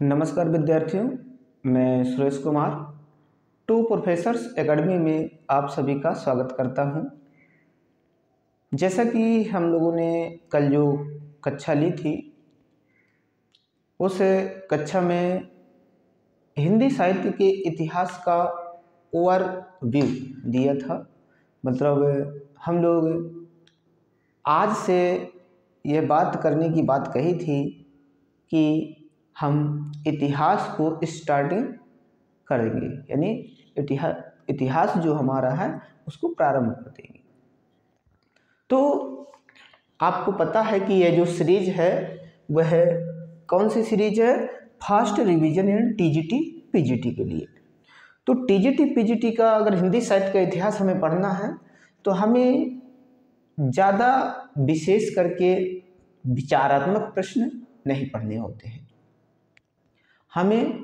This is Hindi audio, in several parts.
नमस्कार विद्यार्थियों, मैं Suresh Kumar two professors academy में आप सभी का स्वागत करता हूं। जैसा कि हम लोगों ने कल जो कक्षा ली थी, उस कक्षा में हिंदी साहित्य के इतिहास का ओवरव्यू दिया था। मतलब हम लोग आज से यह बात करने की बात कही थी कि हम इतिहास को स्टार्टिंग करेंगे, यानी इतिहास जो हमारा है उसको प्रारंभ कर देंगे। तो आपको पता है कि यह जो सीरीज है वह कौन सी सीरीज है? फास्ट रिवीजन इन टीजीटी पीजीटी के लिए। तो टीजीटी पीजीटी का अगर हिंदी साहित्य का इतिहास हमें पढ़ना है तो हमें ज़्यादा विशेष करके विचारात्मक प्रश्न नहीं पढ़ने होते हैं, हमें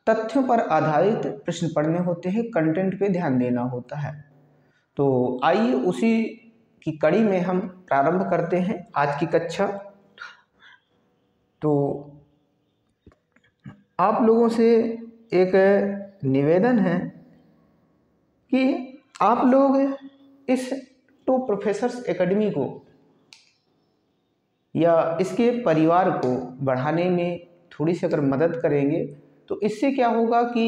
तथ्यों पर आधारित प्रश्न पढ़ने होते हैं, कंटेंट पे ध्यान देना होता है। तो आइए उसी की कड़ी में हम प्रारंभ करते हैं आज की कक्षा। तो आप लोगों से एक निवेदन है कि आप लोग इस टू प्रोफेसर्स एकेडमी को या इसके परिवार को बढ़ाने में थोड़ी सी अगर मदद करेंगे तो इससे क्या होगा कि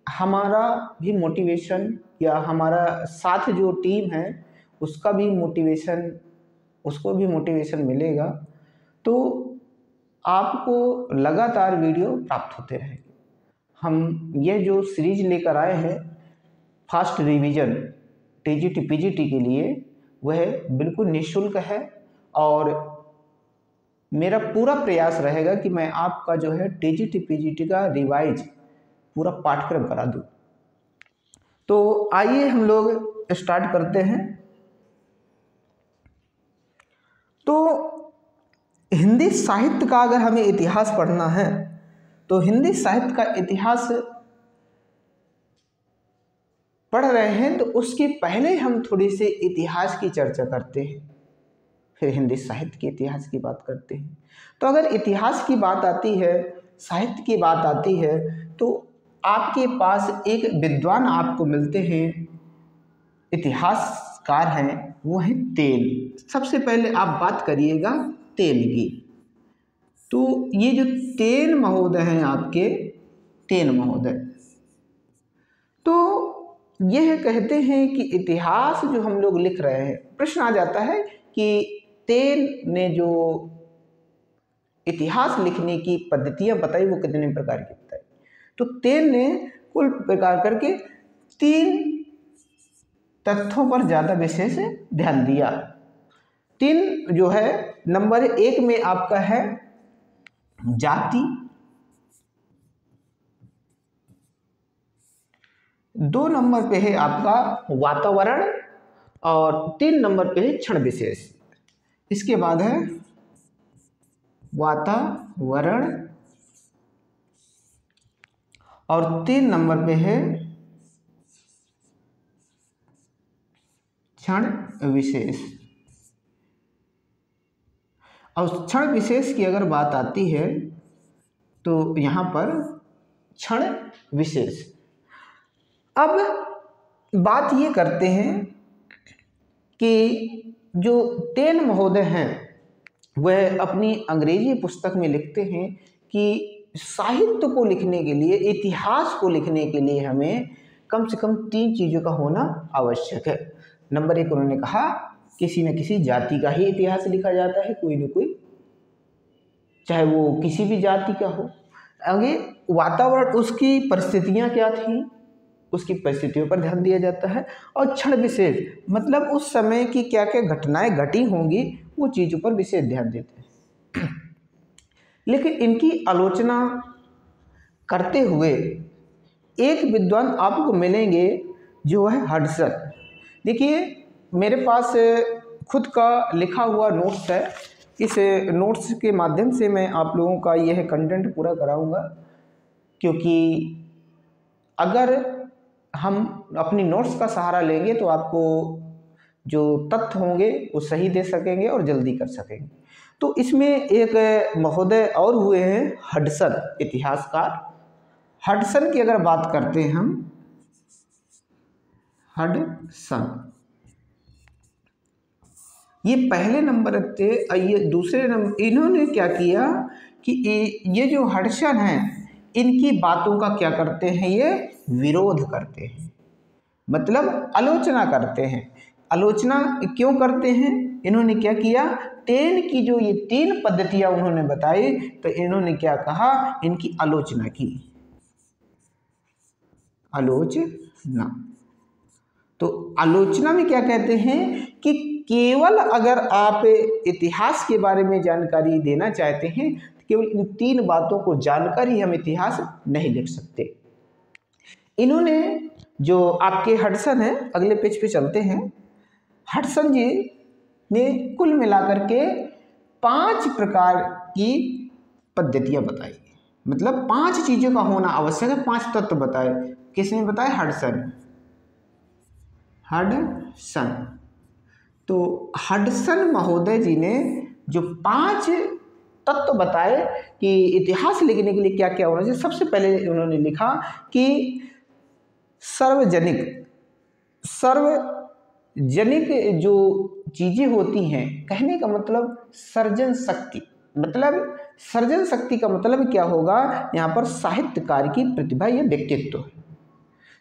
हमारा भी मोटिवेशन या हमारा साथ जो टीम है उसको भी मोटिवेशन मिलेगा। तो आपको लगातार वीडियो प्राप्त होते रहेंगे। हम यह जो सीरीज लेकर आए हैं फास्ट रिवीजन टीजीटी पीजीटी के लिए, वह बिल्कुल निःशुल्क है और मेरा पूरा प्रयास रहेगा कि मैं आपका जो है टीजीटी पीजीटी का रिवाइज पूरा पाठ्यक्रम करा दूं। तो आइए हम लोग स्टार्ट करते हैं। तो हिंदी साहित्य का अगर हमें इतिहास पढ़ना है तो हिंदी साहित्य का इतिहास पढ़ रहे हैं तो उसके पहले हम थोड़ी सी इतिहास की चर्चा करते हैं, फिर हिंदी साहित्य के इतिहास की बात करते हैं। तो अगर इतिहास की बात आती है, साहित्य की बात आती है, तो आपके पास एक विद्वान आपको मिलते हैं, इतिहासकार हैं, वो है तेन। सबसे पहले आप बात करिएगा तेन की। तो ये जो तेन महोदय हैं आपके, तेन महोदय, तो यह कहते हैं कि इतिहास जो हम लोग लिख रहे हैं, प्रश्न आ जाता है कि तेन ने जो इतिहास लिखने की पद्धतियां बताई वो कितने प्रकार की बताई। तो तेन ने कुल प्रकार करके 3 तथ्यों पर ज़्यादा विशेष ध्यान दिया। 3 जो है, नंबर 1 में आपका है जाति, 2 नंबर पे है आपका वातावरण और 3 नंबर पे है क्षण विशेष। इसके बाद है वातावरण और 3 नंबर पे है क्षण विशेष। और क्षण विशेष की अगर बात आती है तो यहाँ पर क्षण विशेष। अब बात ये करते हैं कि जो तेन महोदय हैं वह अपनी अंग्रेजी पुस्तक में लिखते हैं कि साहित्य को लिखने के लिए, इतिहास को लिखने के लिए हमें कम से कम 3 चीज़ों का होना आवश्यक है। नंबर 1 उन्होंने कहा किसी न किसी जाति का ही इतिहास लिखा जाता है, कोई न कोई, चाहे वो किसी भी जाति का हो। आगे वातावरण, उसकी परिस्थितियाँ क्या थी, उसकी परिस्थितियों पर ध्यान दिया जाता है। और क्षण विशेष, मतलब उस समय की क्या क्या घटनाएं घटी होंगी वो चीज़ों पर विशेष ध्यान देते हैं। लेकिन इनकी आलोचना करते हुए एक विद्वान आपको मिलेंगे जो है हडसन। देखिए मेरे पास खुद का लिखा हुआ नोट्स है, इस नोट्स के माध्यम से मैं आप लोगों का यह कंटेंट पूरा कराऊंगा, क्योंकि अगर हम अपनी नोट्स का सहारा लेंगे तो आपको जो तथ्य होंगे वो सही दे सकेंगे और जल्दी कर सकेंगे। तो इसमें एक महोदय और हुए हैं हडसन, इतिहासकार। हडसन की अगर बात करते हैं हम, हडसन ये पहले नंबर थे। ये दूसरे नंबर, इन्होंने क्या किया कि ये जो हडसन है इनकी बातों का क्या करते हैं, ये विरोध करते हैं, मतलब आलोचना करते हैं। आलोचना क्यों करते हैं, इन्होंने क्या किया, टेन की जो ये 3 पद्धतियां उन्होंने बताई, तो इन्होंने क्या कहा, इनकी आलोचना की, आलोचना। तो आलोचना में क्या कहते हैं कि केवल अगर आप इतिहास के बारे में जानकारी देना चाहते हैं तो केवल इन 3 बातों को जानकर ही हम इतिहास नहीं लिख सकते। इन्होंने जो आपके हडसन है, अगले पेज पे चलते हैं। हडसन जी ने कुल मिलाकर के 5 प्रकार की पद्धतियां बताई, मतलब 5 चीजों का होना आवश्यक है, 5 तत्व बताए। किसने बताया, हडसन, हडसन। तो हडसन महोदय जी ने जो 5 तत्व बताए कि इतिहास लिखने के लिए क्या क्या होना चाहिए। सबसे पहले उन्होंने लिखा कि सार्वजनिक जो चीजें होती हैं, कहने का मतलब सृजन शक्ति, मतलब सृजन शक्ति का मतलब क्या होगा, यहाँ पर साहित्यकार की प्रतिभा या व्यक्तित्व है।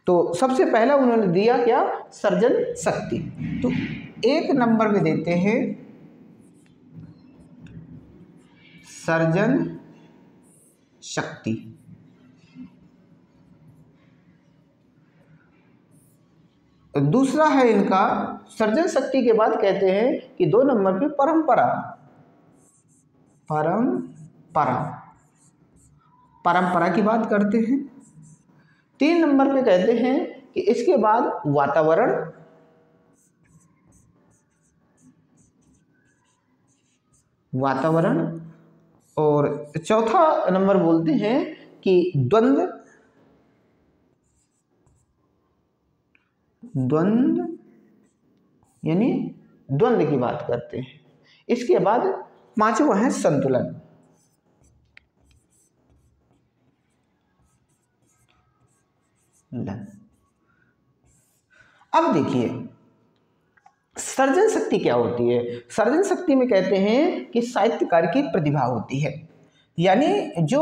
तो सबसे पहला उन्होंने दिया क्या, सृजन शक्ति। तो 1 नंबर में देते हैं सृजन शक्ति। दूसरा है इनका, सृजन शक्ति के बाद कहते हैं कि 2 नंबर पे परंपरा, परंपरा की बात करते हैं। 3 नंबर पे कहते हैं कि इसके बाद वातावरण, और चौथा नंबर बोलते हैं कि द्वंद्व, यानी द्वंद्व की बात करते हैं। इसके बाद 5वां है संतुलन। अब देखिए सृजन शक्ति क्या होती है। सृजन शक्ति में कहते हैं कि साहित्यकार की प्रतिभा होती है, यानी जो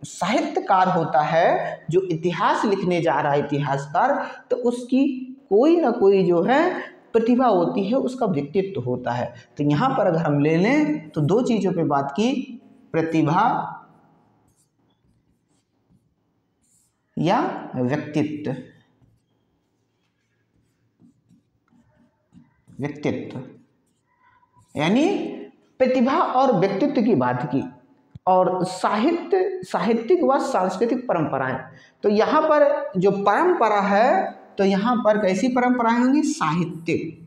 साहित्यकार होता है, जो इतिहास लिखने जा रहा है इतिहासकार, तो उसकी कोई ना कोई जो है प्रतिभा होती है, उसका व्यक्तित्व होता है। तो यहाँ पर अगर हम ले लें तो 2 चीजों पे बात की, प्रतिभा या व्यक्तित्व, यानी प्रतिभा और व्यक्तित्व की बात की। और साहित्यिक व सांस्कृतिक परंपराएं, तो यहाँ पर जो परंपरा है, तो यहाँ पर कैसी परंपराएं होंगी, साहित्यिक,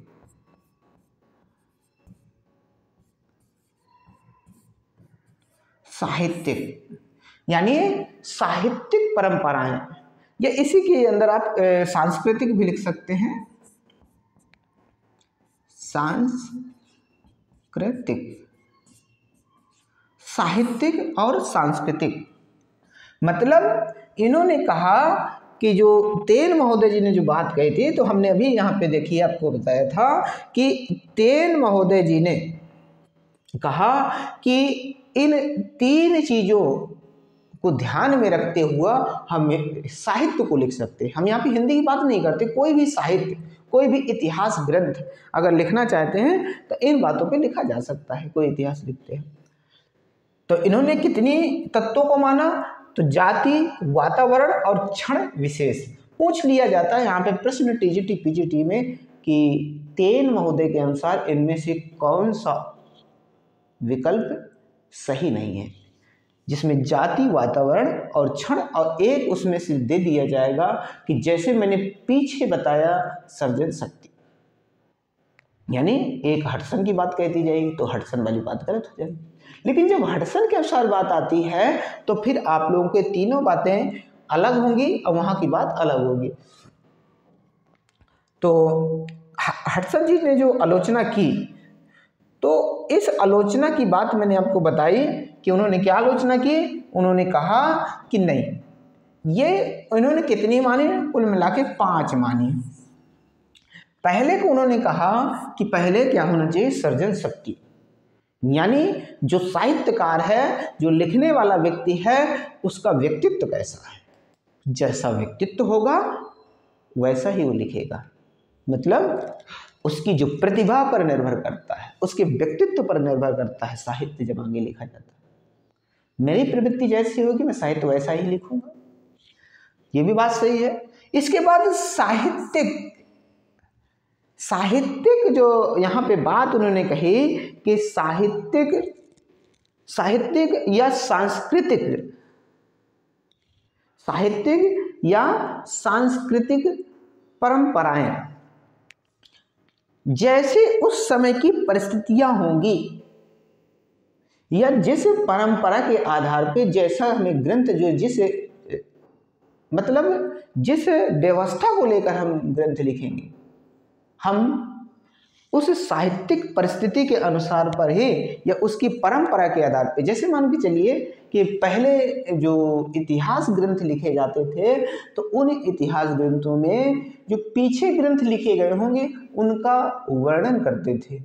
यानी साहित्यिक परंपराएं, या इसी के अंदर आप सांस्कृतिक भी लिख सकते हैं, साहित्यिक और सांस्कृतिक। मतलब इन्होंने कहा कि जो तेन महोदय जी ने जो बात कही थी, तो हमने अभी यहाँ पे देखिए आपको बताया था कि तेन महोदय जी ने कहा कि इन 3 चीजों को ध्यान में रखते हुआ हम साहित्य को लिख सकते हैं। हम यहाँ पे हिंदी की बात नहीं करते, कोई भी साहित्य, कोई भी इतिहास ग्रंथ अगर लिखना चाहते हैं तो इन बातों पे लिखा जा सकता है, कोई इतिहास लिखते हैं। तो इन्होंने कितनी तत्वों को माना, तो जाति, वातावरण और क्षण विशेष पूछ लिया जाता है यहाँ पे प्रश्न टीजीटी पीजीटी में कि तेन महोदय के अनुसार इनमें से कौन सा विकल्प सही नहीं है, जिसमें जाति, वातावरण और क्षण, और एक उसमें से दे दिया जाएगा कि जैसे मैंने पीछे बताया सृजन शक्ति, यानी एक हडसन की बात कहती जाएगी तो हडसन वाली बात गलत हो जाएगी। लेकिन जब हडसन के अनुसार बात आती है तो फिर आप लोगों के तीनों बातें अलग होंगी और वहां की बात अलग होगी। तो हडसन जी ने जो आलोचना की, तो इस आलोचना की बात मैंने आपको बताई कि उन्होंने क्या आलोचना की, उन्होंने कहा कि नहीं, ये इन्होंने कितनी मानी, कुल मिला के 5 मानी। पहले को उन्होंने कहा कि पहले क्या होना चाहिए, सृजन शक्ति, यानी जो साहित्यकार है, जो लिखने वाला व्यक्ति है, उसका व्यक्तित्व कैसा है, जैसा व्यक्तित्व होगा वैसा ही वो लिखेगा। मतलब उसकी जो प्रतिभा पर निर्भर करता है, उसके व्यक्तित्व पर निर्भर करता है साहित्य जब आगे लिखा जाता है। मेरी प्रवृत्ति जैसी होगी मैं साहित्य वैसा ही लिखूंगा, ये भी बात सही है। इसके बाद साहित्यिक जो यहाँ पे बात उन्होंने कही कि साहित्यिक या सांस्कृतिक परंपराएं, जैसे उस समय की परिस्थितियां होंगी या जिस परंपरा के आधार पे जैसा हमें ग्रंथ जो जिस व्यवस्था को लेकर हम ग्रंथ लिखेंगे, हम उस साहित्यिक परिस्थिति के अनुसार पर ही या उसकी परंपरा के आधार पे, जैसे मान के चलिए कि पहले जो इतिहास ग्रंथ लिखे जाते थे तो उन इतिहास ग्रंथों में जो पीछे ग्रंथ लिखे गए होंगे उनका वर्णन करते थे।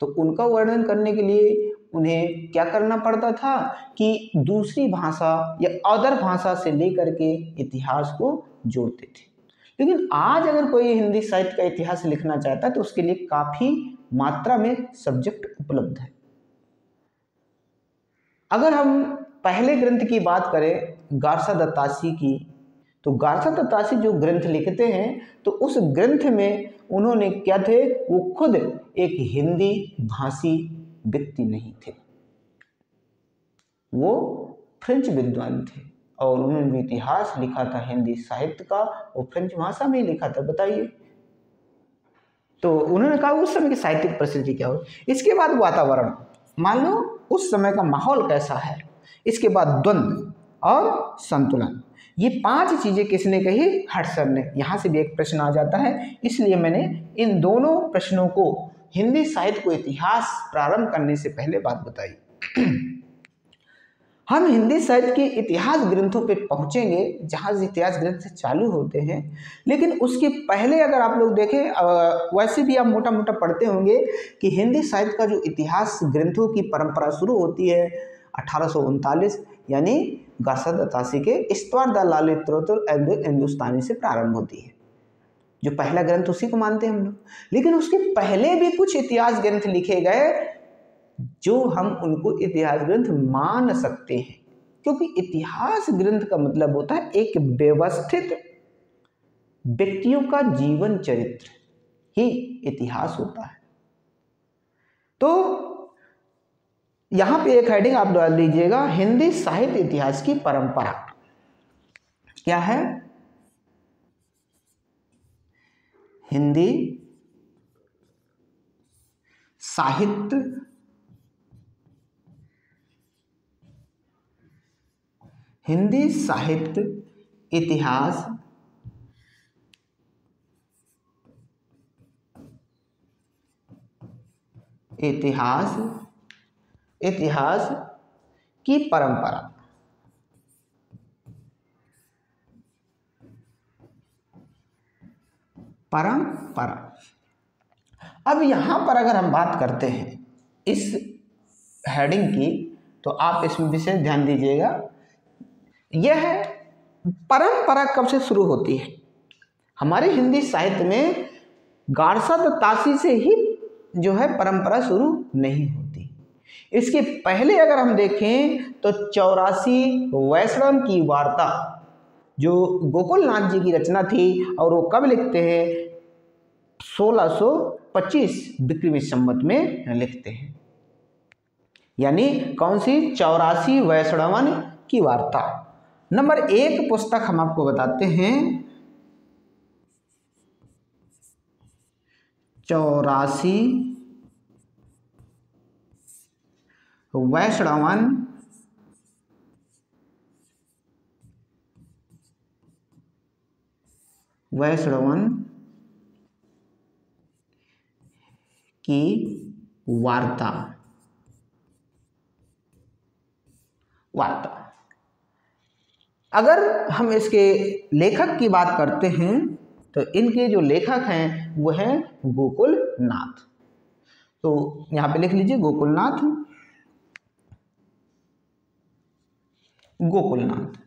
तो उनका वर्णन करने के लिए उन्हें क्या करना पड़ता था कि दूसरी भाषा या अदर भाषा से लेकर के इतिहास को जोड़ते थे। लेकिन आज अगर कोई हिंदी साहित्य का इतिहास लिखना चाहता है तो उसके लिए काफी मात्रा में सब्जेक्ट उपलब्ध है। अगर हम पहले ग्रंथ की बात करें गारसा दत्तासी की, तो गारसा दत्तासी जो ग्रंथ लिखते हैं तो उस ग्रंथ में उन्होंने क्या थे, वो खुद एक हिंदी भाषी व्यक्ति नहीं थे, वो फ्रेंच विद्वान थे और उन्होंने इतिहास लिखा था हिंदी साहित्य का, वो फ्रेंच भाषा में ही लिखा था। बताइए, तो उन्होंने कहा उस समय की साहित्यिक परिस्थिति क्या हो। इसके बाद वातावरण, मान लो उस समय का माहौल कैसा है। इसके बाद द्वंद्व और संतुलन, ये 5 चीजें किसने कही, हडसन ने। यहां से भी एक प्रश्न आ जाता है, इसलिए मैंने इन दोनों प्रश्नों को हिंदी साहित्य को इतिहास प्रारंभ करने से पहले बात बताई। हम हिंदी साहित्य के इतिहास ग्रंथों पे पहुंचेंगे जहां से इतिहास ग्रंथ चालू होते हैं, लेकिन उसके पहले अगर आप लोग देखें, वैसे भी आप मोटा मोटा पढ़ते होंगे कि हिंदी साहित्य का जो इतिहास ग्रंथों की परंपरा शुरू होती है 1839 यानी गारसा दत्तासी के इस्तवार द ललितोत्तर हिंदुस्तानी से प्रारंभ होती है, जो पहला ग्रंथ उसी को मानते हैं हम लोग। लेकिन उसके पहले भी कुछ इतिहास ग्रंथ लिखे गए जो हम उनको इतिहास ग्रंथ मान सकते हैं, क्योंकि इतिहास ग्रंथ का मतलब होता है एक व्यवस्थित व्यक्तियों का जीवन चरित्र ही इतिहास होता है। तो यहां पे एक हेडिंग आप डाल दीजिएगा, हिंदी साहित्य इतिहास की परंपरा क्या है। हिंदी साहित्य इतिहास की परंपरा। अब यहां पर अगर हम बात करते हैं इस हेडिंग की, तो आप इसमें विशेष ध्यान दीजिएगा। यह परंपरा कब से शुरू होती है। हमारे हिंदी साहित्य में गारसा दत्तासी से ही जो है परंपरा शुरू नहीं होती। इसके पहले अगर हम देखें तो 84 वैष्णव की वार्ता जो गोकुल नाथ जी की रचना थी, और वो कब लिखते हैं, 1625 विक्रमी संवत में लिखते हैं। यानी कौन सी, 84 वैष्णवन की वार्ता। नंबर 1 पुस्तक हम आपको बताते हैं, 84 वैष्णवन की वार्ता। वार्ता। अगर हम इसके लेखक की बात करते हैं तो इनके जो लेखक हैं वो हैं गोकुलनाथ। तो यहां पे लिख लीजिए गोकुलनाथ। गोकुलनाथ।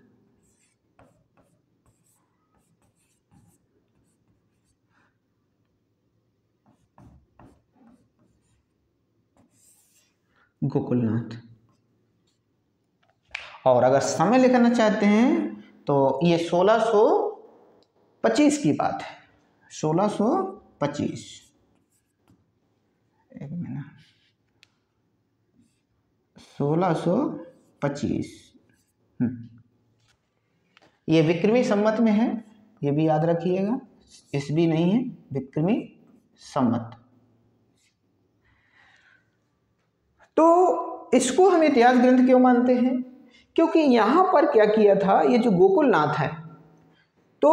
गोकुलनाथ। और अगर समय लिखना चाहते हैं तो ये 1625 की बात है। 1625। एक मिनट। 1625। ये विक्रमी संवत में है, ये भी याद रखिएगा, ईस्वी नहीं है, विक्रमी संवत। तो इसको हम इतिहास ग्रंथ क्यों मानते हैं? क्योंकि यहां पर क्या किया था, ये जो गोकुलनाथ है, तो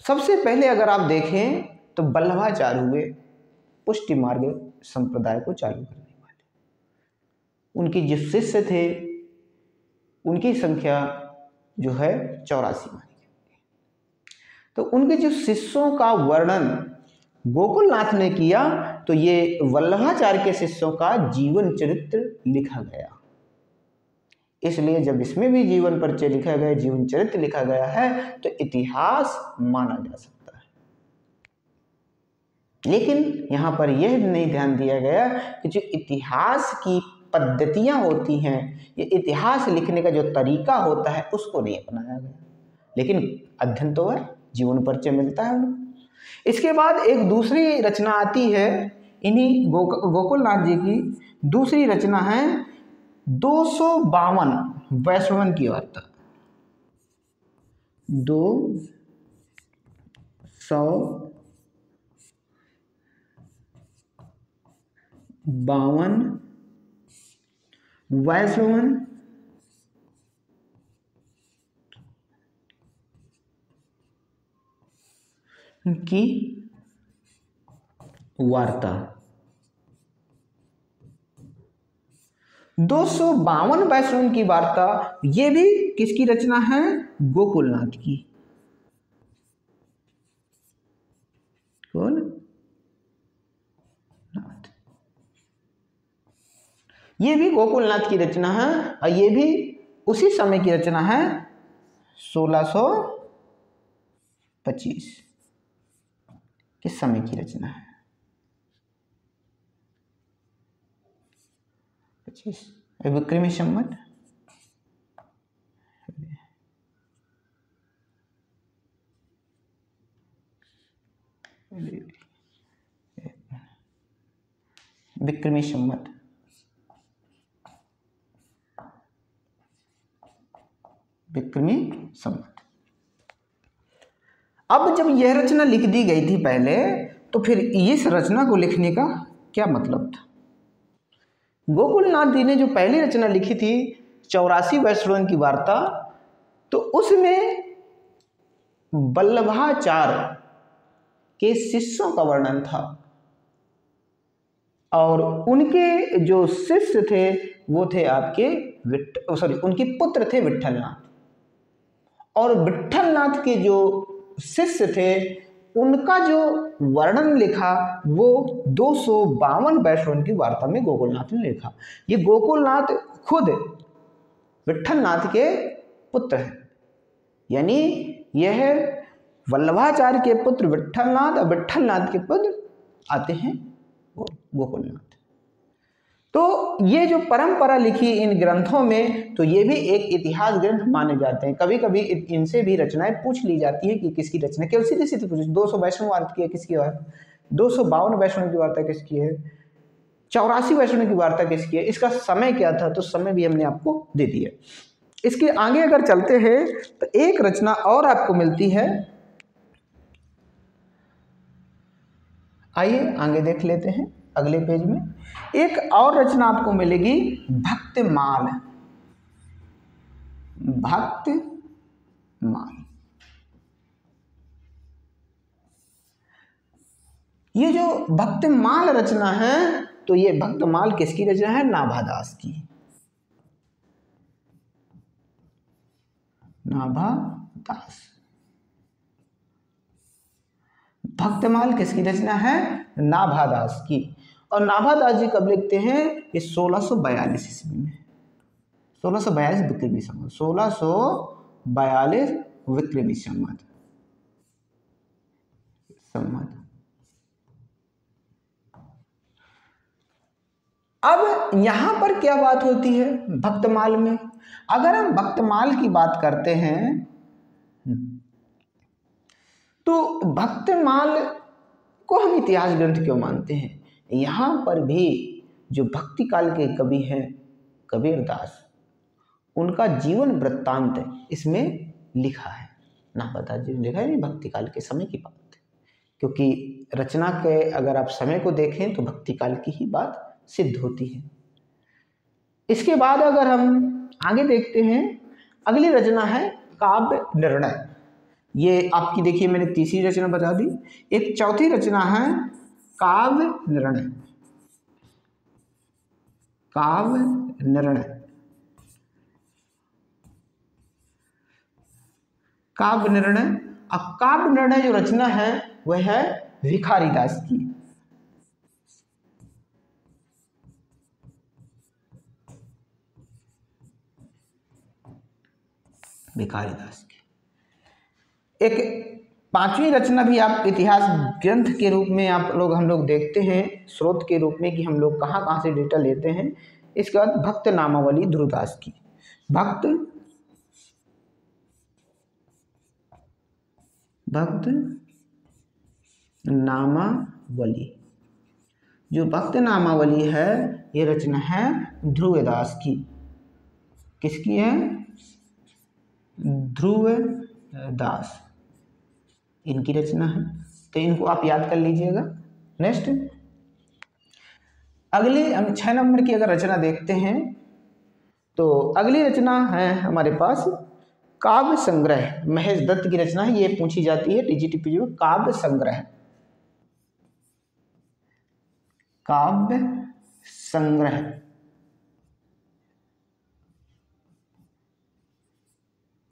सबसे पहले अगर आप देखें तो वल्लभाचार्य हुए, पुष्टि मार्ग संप्रदाय को चालू करने वाले। उनके जो शिष्य थे उनकी संख्या जो है 84 मानी गई। तो उनके जो शिष्यों का वर्णन गोकुलनाथ ने किया, तो ये वल्लभाचार्य के शिष्यों का जीवन चरित्र लिखा गया। इसलिए जब इसमें भी जीवन परिचय लिखा गया, जीवन चरित्र लिखा गया है, तो इतिहास माना जा सकता है। लेकिन यहां पर यह नहीं ध्यान दिया गया कि जो इतिहास की पद्धतियां होती हैं, ये इतिहास लिखने का जो तरीका होता है उसको नहीं अपनाया गया। लेकिन अध्ययन तो है, जीवन परिचय मिलता है उनको। इसके बाद एक दूसरी रचना आती है इन्हीं गोकुलनाथ जी की। दूसरी रचना है 252 वैष्णवन की वार्ता। 252 वैष्णवन की वार्ता। 252 वैष्णवन की वार्ता, ये भी किसकी रचना है? गोकुलनाथ की। कौन? नाथ। ये भी गोकुलनाथ की रचना है और ये भी उसी समय की रचना है, 1625 के समय की रचना है। 25 विक्रमी संवत। विक्रमी संवत। विक्रमी संवत। अब जब यह रचना लिख दी गई थी पहले, तो फिर इस रचना को लिखने का क्या मतलब था? गोकुलनाथ जी ने जो पहली रचना लिखी थी 84 वैष्णवन की वार्ता, तो उसमें वल्लभाचार्य के शिष्यों का वर्णन था और उनके जो शिष्य थे वो थे आपके उनके पुत्र थे विट्ठलनाथ। और विट्ठलनाथ के जो शिष्य थे उनका जो वर्णन लिखा वो 252 वैष्णवन की वार्ता में गोकुलनाथ ने लिखा। ये गोकुलनाथ खुद विट्ठलनाथ के पुत्र हैं, यानी यह वल्लभाचार्य के पुत्र विट्ठलनाथ और विट्ठलनाथ के पुत्र आते हैं गोकुलनाथ। तो ये जो परंपरा लिखी इन ग्रंथों में, तो ये भी एक इतिहास ग्रंथ माने जाते हैं। कभी कभी इनसे भी रचनाएं पूछ ली जाती है कि किसकी रचना, केवल सीधी सीधी पूछ, 200 वैष्णव वार्ता की है किसकी है, 252 वैष्णव की वार्ता किसकी है, 84 वैष्णव की वार्ता किसकी है, इसका समय क्या था, तो समय भी हमने आपको दे दिया। इसके आगे अगर चलते हैं तो एक रचना और आपको मिलती है, आइए आगे देख लेते हैं। अगले पेज में एक और रचना आपको मिलेगी, भक्तमाल। भक्तमाल। ये जो भक्तमाल रचना है, तो ये भक्तमाल किसकी रचना है? नाभादास की। नाभादास। भक्तमाल किसकी रचना है? नाभादास की। और नाभादास जी कब लिखते हैं? ये 1642 ईस्वी में, 1642 विक्रमी संवत, 1642 विक्रमी संवत। अब यहां पर क्या बात होती है भक्तमाल में? अगर हम भक्तमाल की बात करते हैं तो भक्तमाल को हम इतिहास ग्रंथ क्यों मानते हैं? यहां पर भी जो भक्ति काल के कवि हैं कबीरदास, उनका जीवन वृत्तांत इसमें लिखा है। नाभादास जी ने लिखा है, भक्ति काल के समय की बात है, क्योंकि रचना के अगर आप समय को देखें तो भक्ति काल की ही बात सिद्ध होती है। इसके बाद अगर हम आगे देखते हैं, अगली रचना है काव्य निर्णय। ये आपकी देखिए मैंने तीसरी रचना बता दी। एक चौथी रचना है काव्य निर्णय। काव्य निर्णय, काव्य निर्णय। अब काव्य निर्णय जो रचना है वह है भिखारीदास की। भिखारीदास की। एक पांचवी रचना भी आप इतिहास ग्रंथ के रूप में हम लोग देखते हैं, स्रोत के रूप में कि हम लोग कहाँ कहाँ से डेटा लेते हैं। इसके बाद भक्त नामावली ध्रुवदास की। भक्त नामावली, जो भक्त नामावली है ये रचना है ध्रुवदास की। किसकी है? ध्रुवदास, इनकी रचना है। तो इनको आप याद कर लीजिएगा। नेक्स्ट अगली हम 6 नंबर की अगर रचना देखते हैं तो अगली रचना है हमारे पास काव्य संग्रह। महेश दत्त की रचना है, ये पूछी जाती है टीजीटीपीजी में। काव्य संग्रह, काव्य संग्रह,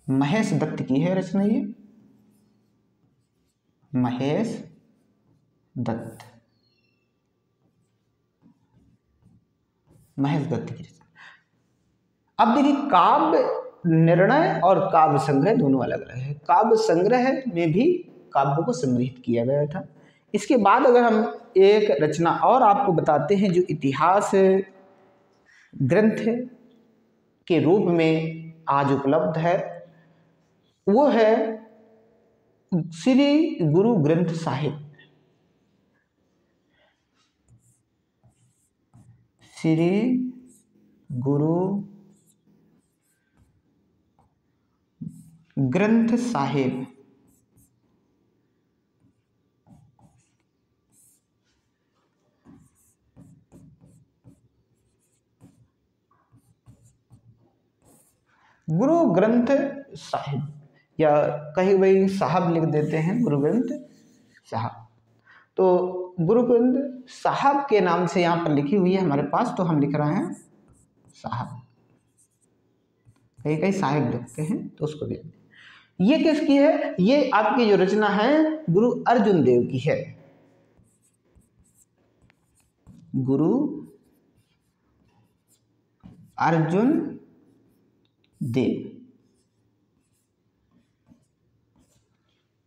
महेश दत्त की है रचना ये। महेश दत्त, महेश दत्त की रचना। अब देखिए काव्य निर्णय और काव्य संग्रह दोनों अलग अलग है। काव्य संग्रह में भी काव्य को संग्रहित किया गया था। इसके बाद अगर हम एक रचना और आपको बताते हैं जो इतिहास ग्रंथ के रूप में आज उपलब्ध है, वो है श्री गुरु ग्रंथ साहिब। श्री गुरु ग्रंथ साहिब। गुरु ग्रंथ साहिब, या कहीं वही साहब लिख देते हैं, गुरु ग्रंथ साहब। तो गुरु ग्रंथ साहब के नाम से यहाँ पर लिखी हुई है हमारे पास, तो हम लिख रहे हैं साहब। कहीं कहीं साहिब लिखते हैं तो उसको भी। ये किसकी है? ये आपकी जो रचना है गुरु अर्जुन देव की है। गुरु अर्जुन देव,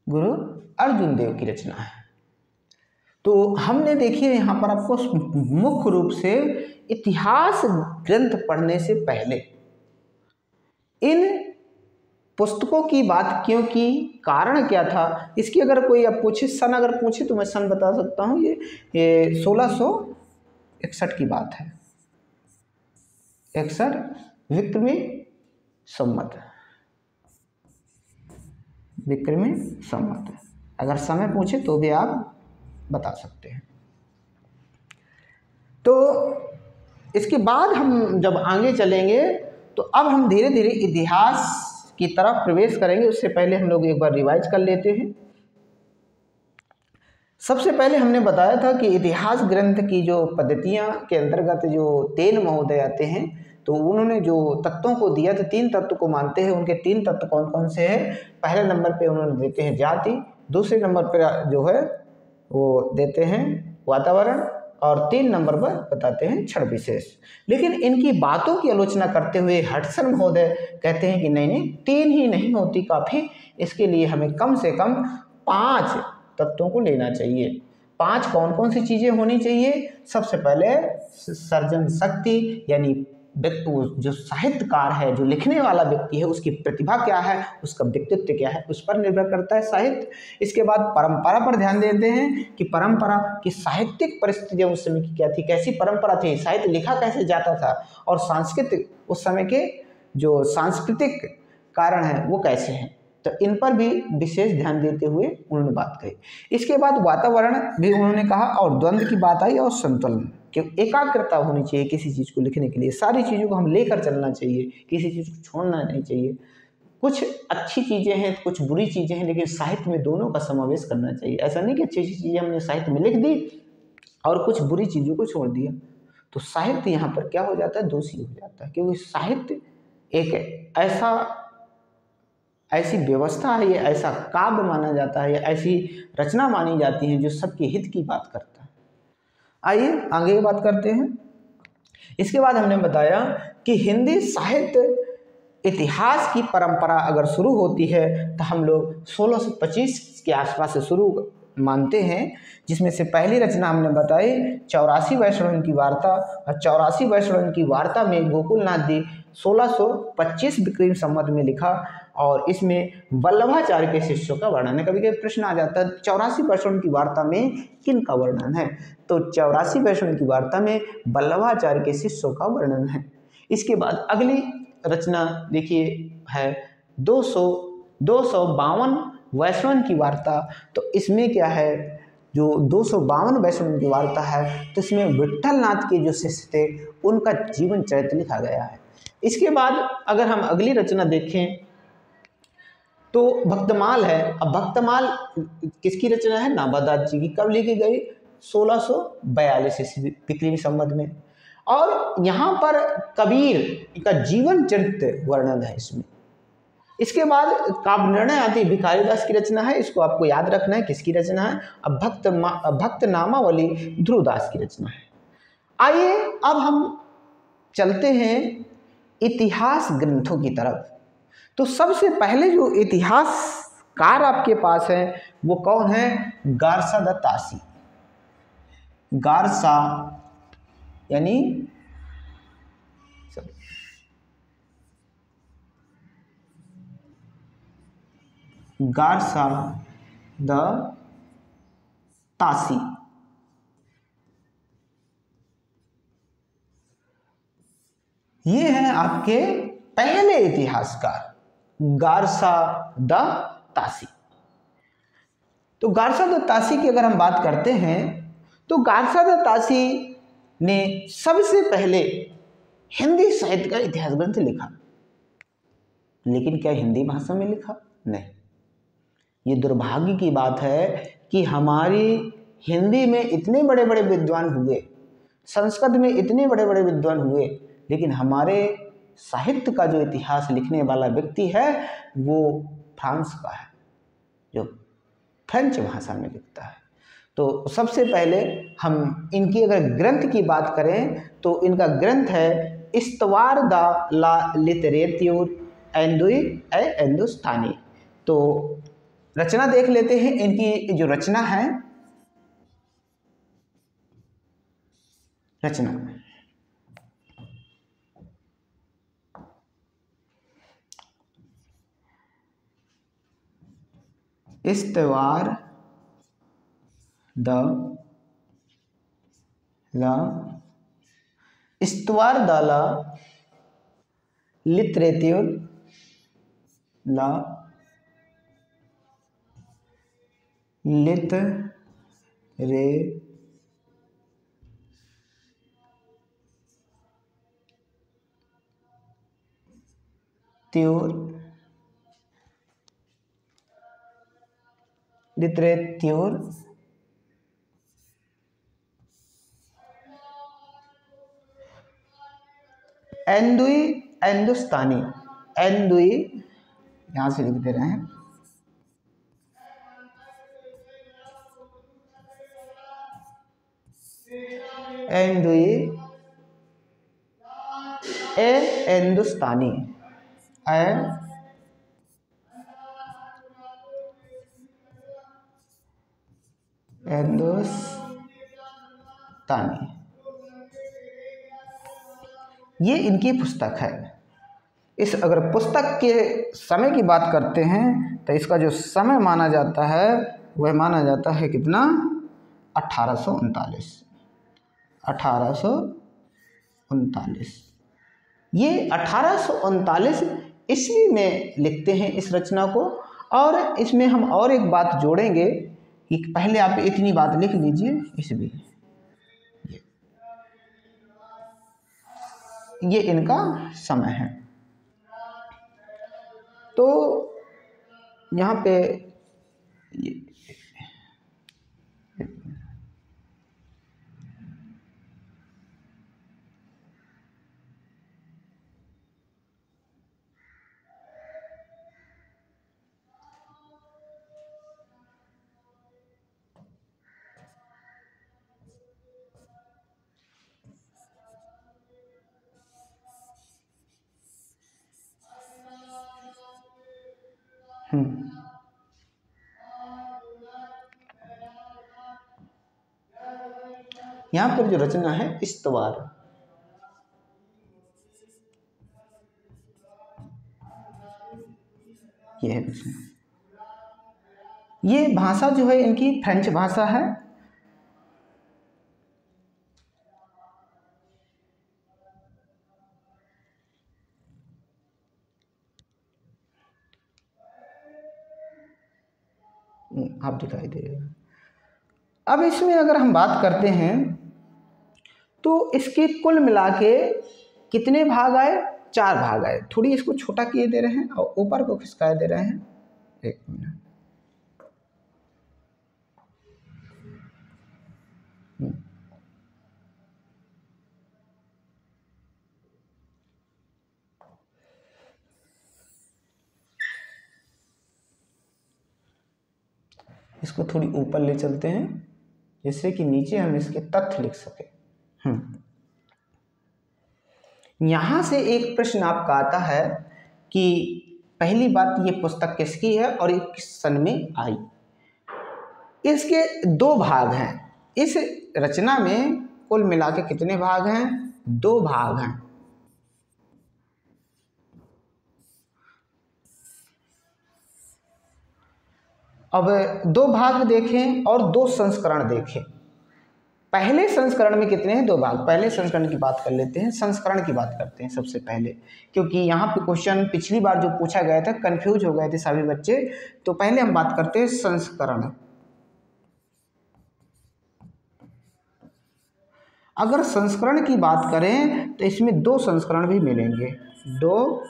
गुरु अर्जुन देव की रचना है। तो हमने देखिए यहाँ पर आपको मुख्य रूप से इतिहास ग्रंथ पढ़ने से पहले इन पुस्तकों की बात क्यों की, कारण क्या था, इसकी अगर कोई अब पूछे, सन अगर पूछे तो मैं सन बता सकता हूँ। ये 1661 की बात है, 61 विक्रमी संवत, विक्रमी संवत। अगर समय पूछे तो भी आप बता सकते हैं। तो इसके बाद हम जब आगे चलेंगे तो अब हम धीरे धीरे इतिहास की तरफ प्रवेश करेंगे। उससे पहले हम लोग एक बार रिवाइज कर लेते हैं। सबसे पहले हमने बताया था कि इतिहास ग्रंथ की जो पद्धतियाँ के अंतर्गत जो तेन महोदय आते हैं, तो उन्होंने जो तत्वों को दिया तो 3 तत्व को मानते हैं। उनके 3 तत्व कौन कौन से हैं? पहले नंबर पे उन्होंने देते हैं जाति, दूसरे नंबर पर जो है वो देते हैं वातावरण, और 3 नंबर पर बताते हैं क्षण विशेष। लेकिन इनकी बातों की आलोचना करते हुए हडसन महोदय कहते हैं कि नहीं नहीं, 3 ही नहीं होती काफ़ी, इसके लिए हमें कम से कम 5 तत्वों को लेना चाहिए। 5 कौन कौन सी चीज़ें होनी चाहिए? सबसे पहले सर्जन शक्ति, यानी जो साहित्यकार है, जो लिखने वाला व्यक्ति है, उसकी प्रतिभा क्या है, उसका व्यक्तित्व क्या है, उस पर निर्भर करता है साहित्य। इसके बाद परंपरा पर ध्यान देते हैं कि परंपरा की साहित्यिक परिस्थितियाँ उस समय की क्या थी, कैसी परंपरा थी, साहित्य लिखा कैसे जाता था, और सांस्कृतिक उस समय के जो सांस्कृतिक कारण हैं वो कैसे हैं, तो इन पर भी विशेष ध्यान देते हुए उन्होंने बात कही। इसके बाद वातावरण भी उन्होंने कहा, और द्वंद्व की बात आई, और संतुलन, कि एकाग्रता होनी चाहिए किसी चीज़ को लिखने के लिए, सारी चीज़ों को हम लेकर चलना चाहिए, किसी चीज़ को छोड़ना नहीं चाहिए। कुछ अच्छी चीज़ें हैं, कुछ बुरी चीज़ें हैं, लेकिन साहित्य में दोनों का समावेश करना चाहिए। ऐसा नहीं कि अच्छी अच्छी चीज़ें हमने साहित्य में लिख दी और कुछ बुरी चीज़ों को छोड़ दिया, तो साहित्य यहाँ पर क्या हो जाता है, दोषी हो जाता है। क्योंकि साहित्य एक ऐसी व्यवस्था है, ये ऐसा काव्य माना जाता है, ये ऐसी रचना मानी जाती है जो सबके हित की बात करता है। आइए आगे बात करते हैं। इसके बाद हमने बताया कि हिंदी साहित्य इतिहास की परंपरा अगर शुरू होती है तो हम लोग 1625 के आसपास से शुरू मानते हैं, जिसमें से पहली रचना हमने बताई 84 वैष्णव की वार्ता, और 84 वैष्णव की वार्ता में गोकुलनाथ जी 1625 विक्रम संवत में लिखा, और इसमें वल्लभाचार्य के शिष्यों का वर्णन है। कभी कभी प्रश्न आ जाता है 84 वैष्णव की वार्ता में किन का वर्णन है, तो 84 वैष्णव की वार्ता में वल्लभाचार्य के शिष्यों का वर्णन है। इसके बाद अगली रचना देखिए है 252 वैष्णव की वार्ता। तो इसमें क्या है, जो 252 वैष्णव की वार्ता है, तो इसमें विट्ठल नाथ के जो शिष्य थे उनका जीवन चरित्र लिखा गया है। इसके बाद अगर हम अगली रचना देखें तो भक्तमाल है। अब भक्तमाल किसकी रचना है, नाभादास जी की। कब लिखी गई, 1642 ईस्वी विक्रमी संवत में। और यहाँ पर कबीर का जीवन चरित्र वर्णन है इसमें। इसके बाद काव्य निर्णय आती है, भिखारीदास की रचना है, इसको आपको याद रखना है किसकी रचना है। अब भक्त नामावली ध्रुवदास की रचना है। आइए अब हम चलते हैं इतिहास ग्रंथों की तरफ। तो सबसे पहले जो इतिहासकार आपके पास है वो कौन है, गारसा द तासी। गारसा यानी गारसा द तासी, ये हैं आपके पहले इतिहासकार, गारसा द तासी। तो गारसा द तासी की अगर हम बात करते हैं तो गारसा द तासी ने सबसे पहले हिंदी साहित्य का इतिहास ग्रंथ लिखा। लेकिन क्या हिंदी भाषा में लिखा? नहीं। ये दुर्भाग्य की बात है कि हमारी हिंदी में इतने बड़े बड़े विद्वान हुए, संस्कृत में इतने बड़े बड़े विद्वान हुए, लेकिन हमारे साहित्य का जो इतिहास लिखने वाला व्यक्ति है वो फ्रांस का है, जो फ्रेंच भाषा में लिखता है। तो सबसे पहले हम इनकी अगर ग्रंथ की बात करें तो इनका ग्रंथ है इस्तवार द ला लिटरेच्योर हिंदुस्तानी। तो रचना देख लेते हैं। इनकी जो रचना है, रचना इस्तवार द ला इस्तवार द ला लिटरेच्योर ला लिटरेच्योर एंदुई हिंदुस्तानी, एंदुई यहाँ से लिख दे रहे हैं, एंदुई हिंदुस्तानी, हिंदुस्तानी, ये इनकी पुस्तक है। इस अगर पुस्तक के समय की बात करते हैं तो इसका जो समय माना जाता है वह माना जाता है कितना, 1839, 1839। ये 1839 ईस्वी में लिखते हैं इस रचना को। और इसमें हम और एक बात जोड़ेंगे कि पहले आप इतनी बात लिख लीजिए, ईस्वी, ये इनका समय है। तो यहाँ पे ये यहाँ पर जो रचना है इस्तवार, ये है रचना। ये भाषा जो है इनकी फ्रेंच भाषा है। आप दिखाई दे रहे हैं। अब इसमें अगर हम बात करते हैं तो इसके कुल मिला के कितने भाग आए, 4 भाग आए। थोड़ी इसको छोटा किए दे रहे हैं और ऊपर को खिसकाए दे रहे हैं। एक मिनट, इसको थोड़ी ऊपर ले चलते हैं जिससे कि नीचे हम इसके तथ्य लिख सकें। यहाँ से एक प्रश्न आपका आता है कि पहली बात, ये पुस्तक किसकी है और ये किस सन में आई। इसके 2 भाग हैं। इस रचना में कुल मिला के कितने भाग हैं, 2 भाग हैं। अब 2 भाग देखें और 2 संस्करण देखें। पहले संस्करण में कितने हैं, 2 भाग। पहले संस्करण की बात कर लेते हैं, संस्करण की बात करते हैं सबसे पहले, क्योंकि यहाँ पे क्वेश्चन पिछली बार जो पूछा गया था कंफ्यूज हो गए थे सभी बच्चे। तो पहले हम बात करते हैं संस्करण। अगर संस्करण की बात करें तो इसमें 2 संस्करण भी मिलेंगे, 2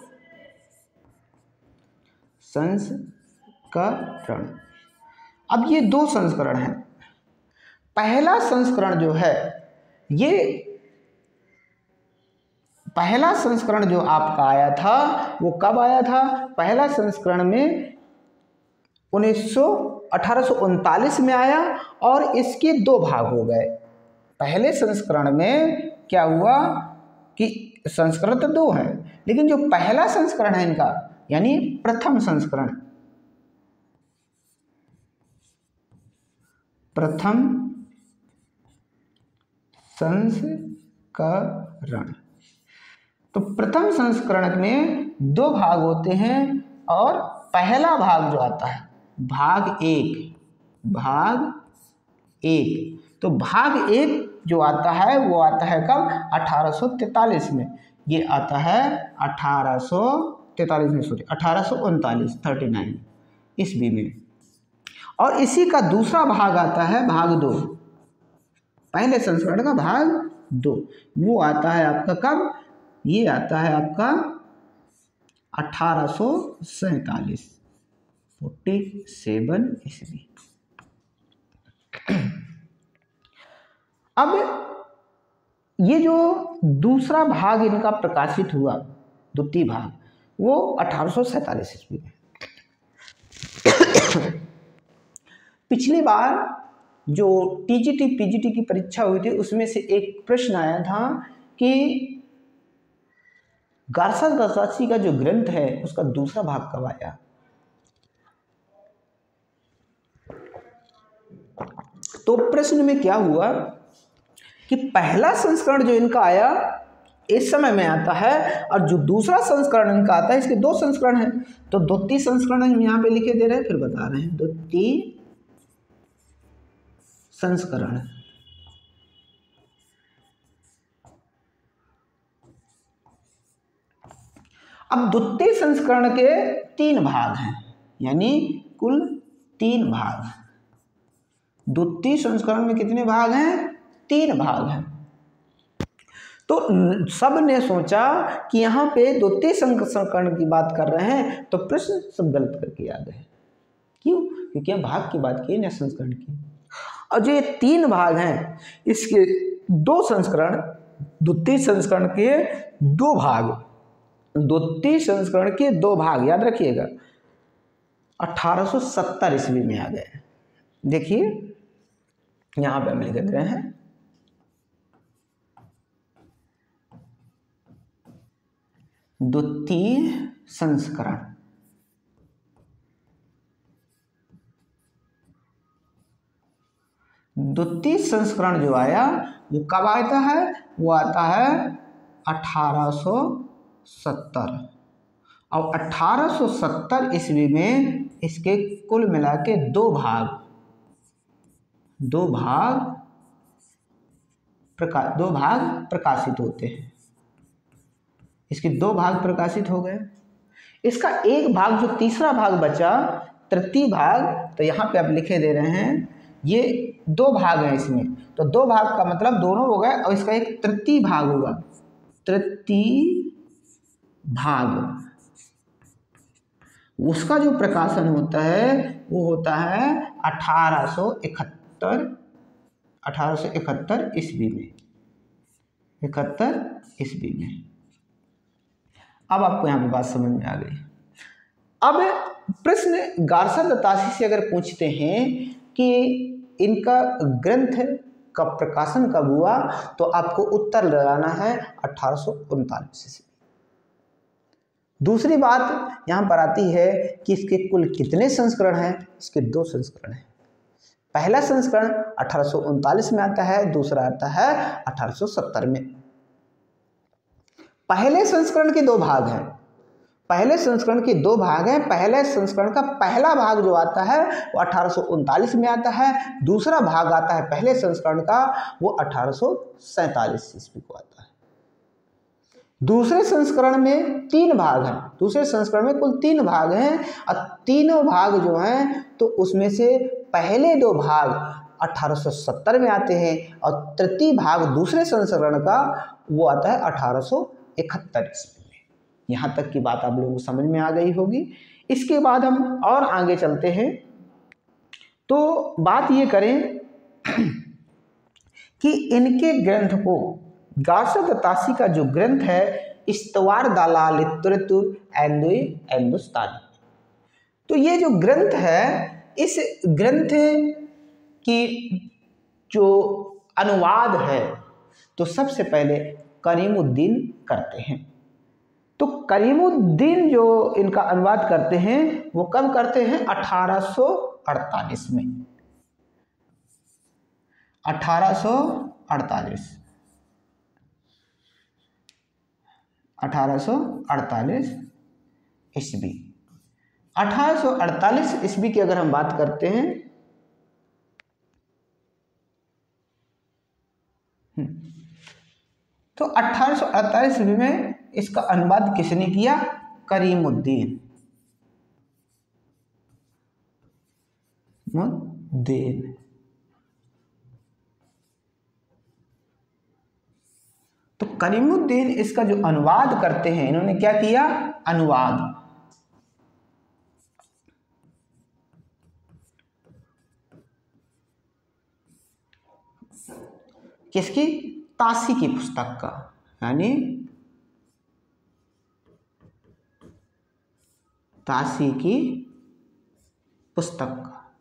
संस्करण। अब ये 2 संस्करण हैं। पहला संस्करण जो है, ये पहला संस्करण जो आपका आया था वो कब आया था, पहला संस्करण में 1839 में आया और इसके 2 भाग हो गए। पहले संस्करण में क्या हुआ कि संस्करण तो 2 है, लेकिन जो पहला संस्करण है इनका, यानी प्रथम संस्करण, प्रथम संस्करण, तो प्रथम संस्करण में 2 भाग होते हैं। और पहला भाग जो आता है भाग 1, तो भाग 1 जो आता है वो आता है कब, 1843 में। ये आता है 1843 में, सॉरी 1839, 39 ईस्वी में। और इसी का दूसरा भाग आता है भाग 2, पहले संस्करण का भाग 2, वो आता है आपका कब, ये आता है आपका 1847 ईस्वी। अब ये जो दूसरा भाग इनका प्रकाशित हुआ, द्वितीय भाग, वो 1847 ईस्वी में। पिछली बार जो टीजीटी पीजीटी की परीक्षा हुई थी उसमें से एक प्रश्न आया था कि गार्सा दसासी का जो ग्रंथ है उसका दूसरा भाग कब आया। तो प्रश्न में क्या हुआ कि पहला संस्करण जो इनका आया इस समय में आता है, और जो दूसरा संस्करण इनका आता है, इसके दो संस्करण हैं। तो द्वितीय संस्करण हम यहाँ पे लिखे दे रहे हैं, फिर बता रहे हैं द्वितीय संस्करण। अब द्वितीय संस्करण के 3 भाग हैं, यानी कुल 3 भाग। द्वितीय संस्करण में कितने भाग हैं? 3 भाग हैं। तो सब ने सोचा कि यहाँ पे द्वितीय संस्करण की बात कर रहे हैं, तो प्रश्न सब गलत करके आ गए। क्यों? क्योंकि हम भाग की बात की, न संस्करण की। और जो ये 3 भाग हैं, इसके 2 संस्करण, द्वितीय संस्करण के 2 भाग, द्वितीय संस्करण के 2 भाग याद रखिएगा 1870 ईस्वी में आ गए। देखिए यहां पे हम लिख रहे हैं द्वितीय संस्करण। द्वितीय संस्करण जो आया वो कब आता है? वो आता है 1870। और 1870 ईस्वी में इसके कुल मिला के 2 भाग प्रकाशित होते हैं। इसके 2 भाग प्रकाशित हो गए। इसका एक भाग, जो तीसरा भाग बचा, तृतीय भाग, तो यहाँ पे आप लिखे दे रहे हैं, ये 2 भाग हैं इसमें। तो 2 भाग का मतलब दोनों हो गए, और इसका एक तृतीय भाग होगा। तृतीय भाग, उसका जो प्रकाशन होता है वो होता है 1871 ईस्वी में। 71 ईस्वी में। अब आपको यहाँ पे बात समझ में आ गई। अब प्रश्न गार्सा दत्तासी से अगर पूछते हैं कि इनका ग्रंथ का प्रकाशन कब हुआ, तो आपको उत्तर लगाना है 1839 ईस्वी। दूसरी बात यहाँ पर आती है कि इसके कुल कितने संस्करण हैं? इसके 2 संस्करण हैं। पहला संस्करण 1839 में आता है, दूसरा आता है 1870 में। पहले संस्करण के 2 भाग हैं। पहले संस्करण के 2 भाग हैं। पहले संस्करण का पहला भाग जो आता है वो 1839 में आता है। दूसरा भाग आता है पहले संस्करण का, वो 1847 ईस्वी को आता है। दूसरे संस्करण में 3 भाग हैं। दूसरे संस्करण में कुल 3 भाग हैं, और तीनों भाग जो हैं तो उसमें से पहले 2 भाग 1870 में आते हैं, और तृतीय भाग दूसरे संस्करण का वो आता है 1871 ईस्वी में। यहाँ तक की बात आप लोगों को समझ में आ गई होगी। इसके बाद हम और आगे चलते हैं, तो बात ये करें कि इनके ग्रंथ को, गार्सा दत्तासी का जो ग्रंथ है इस्तवार दलाल लिटरेतुर हिंदुस्तानी, तो ये जो ग्रंथ है, इस ग्रंथ की जो अनुवाद है तो सबसे पहले करीमुद्दीन करते हैं। तो करीमुद्दीन जो इनका अनुवाद करते हैं वो कब करते हैं? 1848 में। 1848 ईस्वी। 1848 ईस्वी की अगर हम बात करते हैं, तो 1848 ईस्वी में इसका अनुवाद किसने किया? करीमुद्दीन। तो करीमुद्दीन इसका जो अनुवाद करते हैं, इन्होंने क्या किया? अनुवाद। किसकी? तासी की पुस्तक का, यानी तासी की पुस्तक का,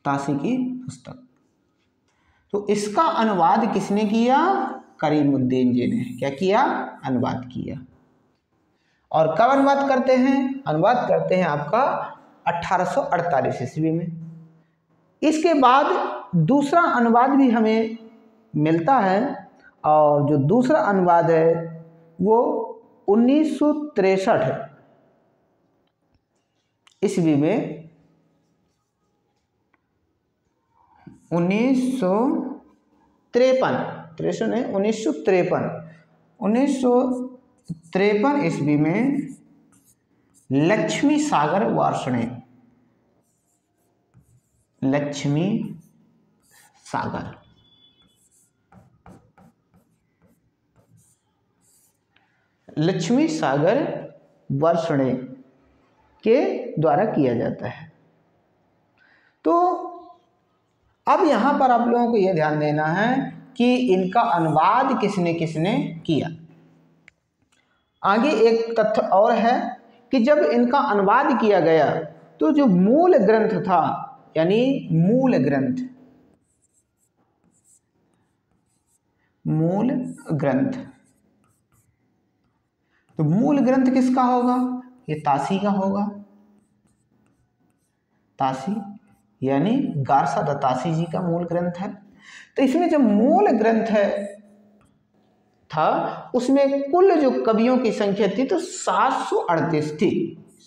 तासी की पुस्तक। तो इसका अनुवाद किसने किया? करीमुद्दीन जी ने क्या किया? अनुवाद किया। और कब अनुवाद करते हैं? अनुवाद करते हैं आपका 1848 ईस्वी में। इसके बाद दूसरा अनुवाद भी हमें मिलता है, और जो दूसरा अनुवाद है वो 1963 ईस्वी में, 1953 ईस्वी में लक्ष्मी सागर वार्ष्णेय, लक्ष्मी सागर, लक्ष्मी सागर वार्ष्णेय के द्वारा किया जाता है। तो अब यहाँ पर आप लोगों को यह ध्यान देना है कि इनका अनुवाद किसने किसने किया। आगे एक तथ्य और है कि जब इनका अनुवाद किया गया तो जो मूल ग्रंथ था, यानी मूल ग्रंथ, मूल ग्रंथ, तो मूल ग्रंथ किसका होगा? ये तासी का होगा। तासी यानी गारसा दत्तासी जी का मूल ग्रंथ है। तो इसमें जो मूल ग्रंथ है था, उसमें कुल जो कवियों की संख्या थी तो 738 थी।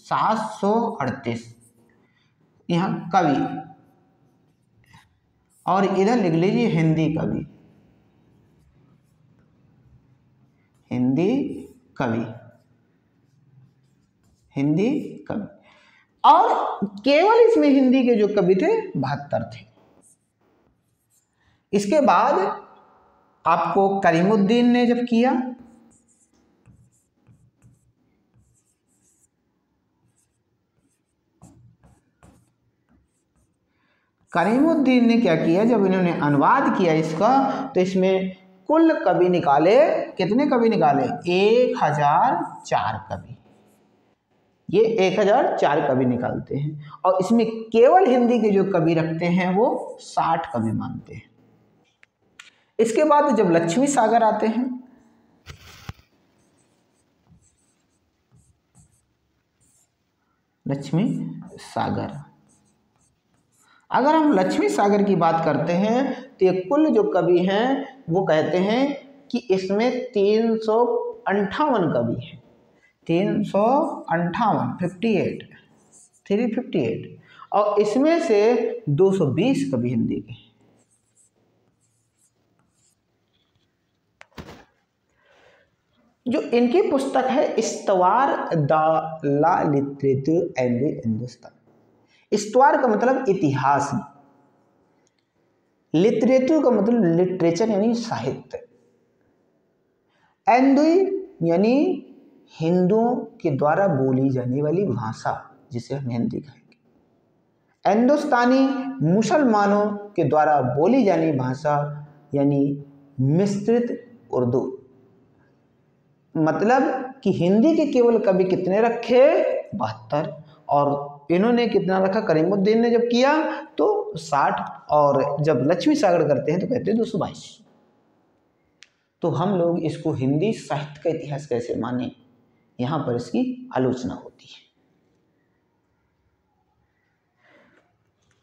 738 यहाँ कवि, और इधर लिख लीजिए हिंदी कवि, हिंदी कवि, हिंदी कवि। और केवल इसमें हिंदी के जो कवि थे 72 थे। इसके बाद आपको करीमुद्दीन ने जब किया, करीमुद्दीन ने क्या किया, जब इन्होंने अनुवाद किया इसका, तो इसमें कुल कवि निकाले। कितने कवि निकाले? 1004 कवि। ये 1004 कवि निकालते हैं, और इसमें केवल हिंदी के जो कवि रखते हैं वो 60 कवि मानते हैं। इसके बाद जब लक्ष्मी सागर आते हैं, लक्ष्मी सागर, अगर हम लक्ष्मी सागर की बात करते हैं तो ये कुल जो कवि हैं वो कहते हैं कि इसमें 358 कवि हैं। 358 358, और इसमें से 220 कवि हिंदी के। जो इनकी पुस्तक है इस्तवार द ला लिटरेचर एंड हिंदुस्तान। इस्तवार का मतलब इतिहास, लिटरेचर का मतलब लिटरेचर यानी साहित्य, एंड यानी हिंदुओं के द्वारा बोली जाने वाली भाषा, जिसे हम हिंदी कहेंगे। हिंदुस्तानी मुसलमानों के द्वारा बोली जाने भाषा, यानी मिश्रित उर्दू। मतलब कि हिंदी के केवल कवि कितने रखे? 72, और इन्होंने कितना रखा? करीमुद्दीन ने जब किया तो 60, और जब लक्ष्मी सागर करते हैं तो कहते हैं 222। तो हम लोग इसको हिंदी साहित्य का इतिहास कैसे माने, यहाँ पर इसकी आलोचना होती है।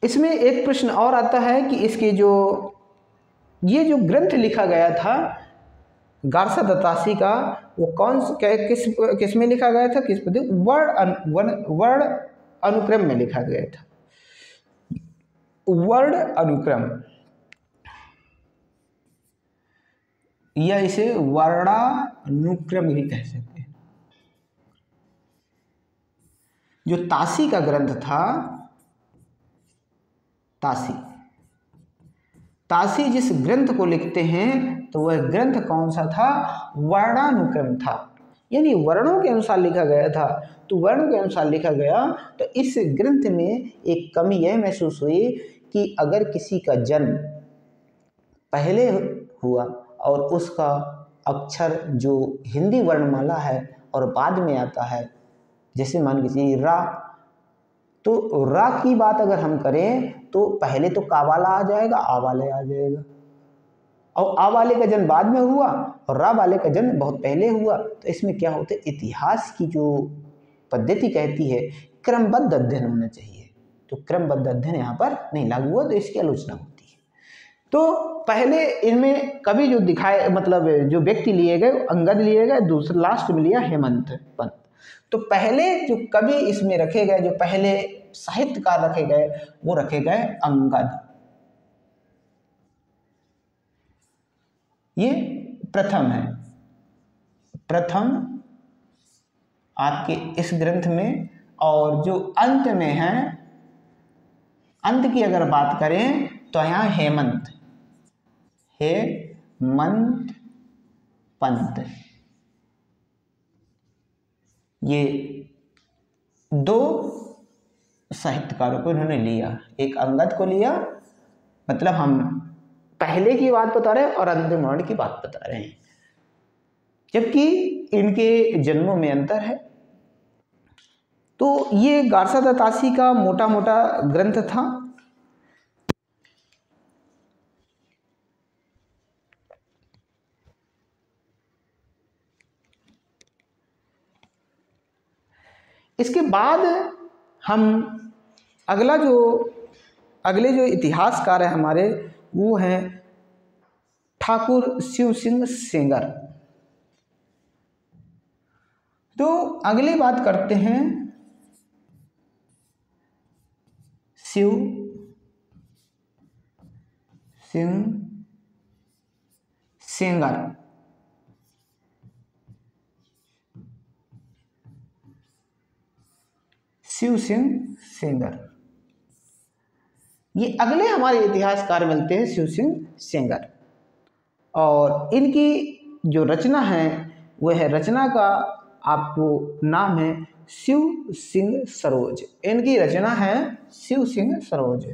इसमें एक प्रश्न और आता है कि इसके ये जो ग्रंथ लिखा गया था गारसा दत्तासी का, वो किस में लिखा गया था? किस पद्धति? वर्ण अनुक्रम में लिखा गया था। वर्ण अनुक्रम, या इसे वर्णानुक्रम भी कह सकते हैं। जो तासी का ग्रंथ था, तासी जिस ग्रंथ को लिखते हैं तो वह ग्रंथ कौन सा था? वर्णानुक्रम था, यानी वर्णों के अनुसार लिखा गया था। तो वर्णों के अनुसार लिखा गया, तो इस ग्रंथ में एक कमी यह महसूस हुई कि अगर किसी का जन्म पहले हुआ और उसका अक्षर जो हिंदी वर्णमाला है और बाद में आता है, जैसे मान लीजिए रा, तो रा की बात अगर हम करें तो पहले तो का वाला आ जाएगा, आ वाले आ जाएगा, और आ वाले का जन्म बाद में हुआ और रा वाले का जन्म बहुत पहले हुआ। तो इसमें क्या होता है, इतिहास की जो पद्धति कहती है क्रमबद्ध अध्ययन होना चाहिए, तो क्रमबद्ध अध्ययन यहाँ पर नहीं लागू हुआ, तो इसकी आलोचना होती है। तो पहले इनमें कवि जो दिखाए, मतलब जो व्यक्ति लिए गए अंगद लिए गए, दूसरा लास्ट में लिया हेमंत पंत। तो पहले जो कवि इसमें रखे गए, जो पहले साहित्यकार रखे गए, वो रखे गए अंगद। ये प्रथम है, प्रथम आपके इस ग्रंथ में। और जो अंत में है, अंत की अगर बात करें तो यहाँ हेमंत, हेमंत पंत, ये दो साहित्यकारों को इन्होंने लिया। एक अंगद को लिया, मतलब हम पहले की बात बता रहे हैं और अंतिम वर्ण की बात बता रहे हैं, जबकि इनके जन्मों में अंतर है। तो ये गारसा दत्तासी का मोटा मोटा ग्रंथ था। इसके बाद हम अगले जो इतिहासकार हैं हमारे, वो हैं ठाकुर शिव सिंह सेंगर। तो अगली बात करते हैं शिव सिंह सेंगर। शिव सिंह सेंगर, ये अगले हमारे इतिहासकार मिलते हैं, शिव सिंह सेंगर। और इनकी जो रचना है वह है, रचना का आपको नाम है शिव सिंह सरोज। इनकी रचना है शिव सिंह सरोज,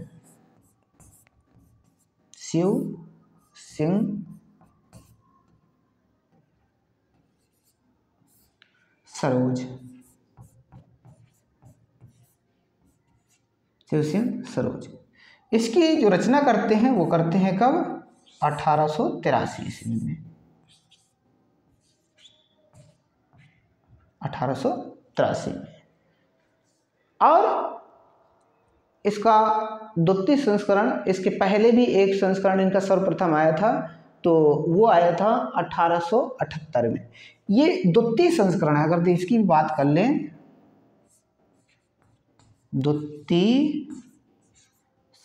शिव सिंह सरोज, शिव सिंह सरोज। इसकी जो रचना करते हैं वो करते हैं कब, 1883 ईस्वी में, 1883 में। और इसका द्वितीय संस्करण, इसके पहले भी एक संस्करण इनका सर्वप्रथम आया था, तो वो आया था 1878 में। ये द्वितीय संस्करण है। अगर इसकी भी बात कर लें, द्वितीय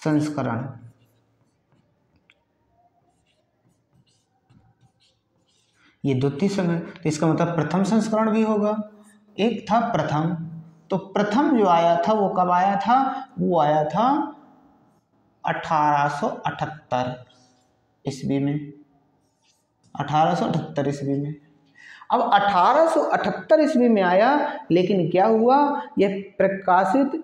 संस्करण, ये द्वितीय संस्करण, तो इसका मतलब प्रथम संस्करण भी होगा। एक था प्रथम, तो प्रथम जो आया था वो कब आया था, वो आया था 1878 ईस्वी में, 1878 ईस्वी में। अब 1878 ईस्वी में आया, लेकिन क्या हुआ, यह प्रकाशित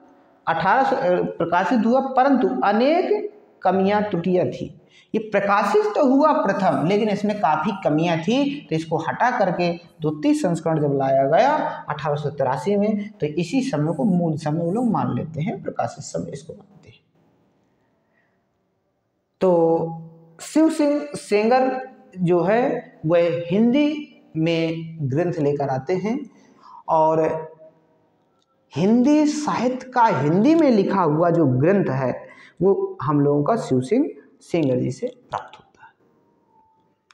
हुआ, परंतु अनेक कमियां त्रुटियां थी। ये प्रकाशित तो हुआ प्रथम, लेकिन इसमें काफ़ी कमियां थी, तो इसको हटा करके द्वितीय संस्करण जब लाया गया 1883 में, तो इसी समय को मूल समय वो लोग मान लेते हैं, प्रकाशित समय इसको मानते हैं। तो शिव सिंह सेंगर जो है वह हिंदी में ग्रंथ लेकर आते हैं, और हिंदी साहित्य का हिंदी में लिखा हुआ जो ग्रंथ है वो हम लोगों का शिव सिंह सेंगर जी से प्राप्त होता है।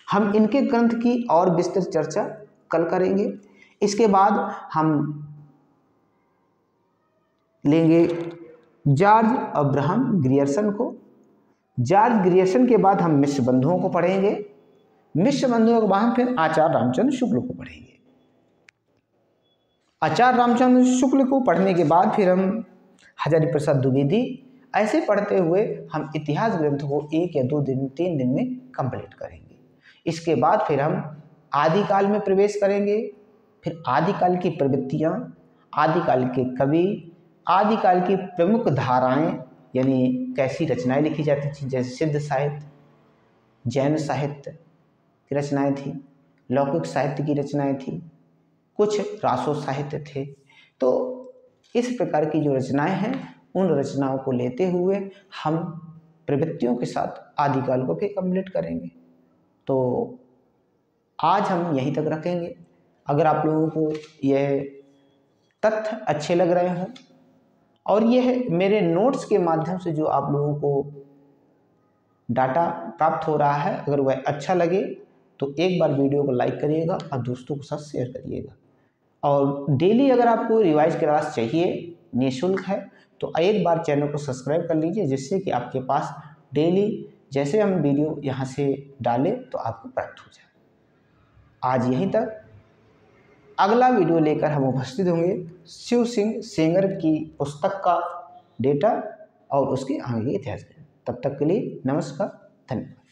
हम इनके ग्रंथ की और विस्तृत चर्चा कल करेंगे। इसके बाद हम लेंगे जॉर्ज अब्राहम ग्रियर्सन को। जॉर्ज ग्रियर्सन के बाद हम मिश्र बंधुओं को पढ़ेंगे। मिश्र बंधुओं के बाद फिर आचार्य रामचंद्र शुक्ल को पढ़ेंगे। आचार्य रामचंद्र शुक्ल को पढ़ने के बाद फिर हम हजारी प्रसाद द्विवेदी, ऐसे पढ़ते हुए हम इतिहास ग्रंथ को 1 या 2 दिन 3 दिन में कंप्लीट करेंगे। इसके बाद फिर हम आदिकाल में प्रवेश करेंगे। फिर आदिकाल की प्रवृत्तियाँ, आदिकाल के कवि, आदिकाल की प्रमुख धाराएं, यानी कैसी रचनाएं लिखी जाती थी, जैसे सिद्ध साहित्य, जैन साहित्य की रचनाएं थी, लौकिक साहित्य की रचनाएं थी, कुछ रासो साहित्य थे। तो इस प्रकार की जो रचनाएं हैं उन रचनाओं को लेते हुए हम प्रवृत्तियों के साथ आदिकाल को भी कंप्लीट करेंगे। तो आज हम यहीं तक रखेंगे। अगर आप लोगों को यह तथ्य अच्छे लग रहे हों और यह मेरे नोट्स के माध्यम से जो आप लोगों को डाटा प्राप्त हो रहा है, अगर वह अच्छा लगे तो एक बार वीडियो को लाइक करिएगा और दोस्तों के साथ शेयर करिएगा। और डेली अगर आपको रिवाइज क्लास चाहिए, निःशुल्क है, तो एक बार चैनल को सब्सक्राइब कर लीजिए, जिससे कि आपके पास डेली जैसे हम वीडियो यहाँ से डालें तो आपको प्राप्त हो जाए। आज यहीं तक। अगला वीडियो लेकर हम उपस्थित होंगे शिव सिंह सेंगर की पुस्तक का डेटा और उसके आगे के इतिहास। तब तक के लिए नमस्कार, धन्यवाद।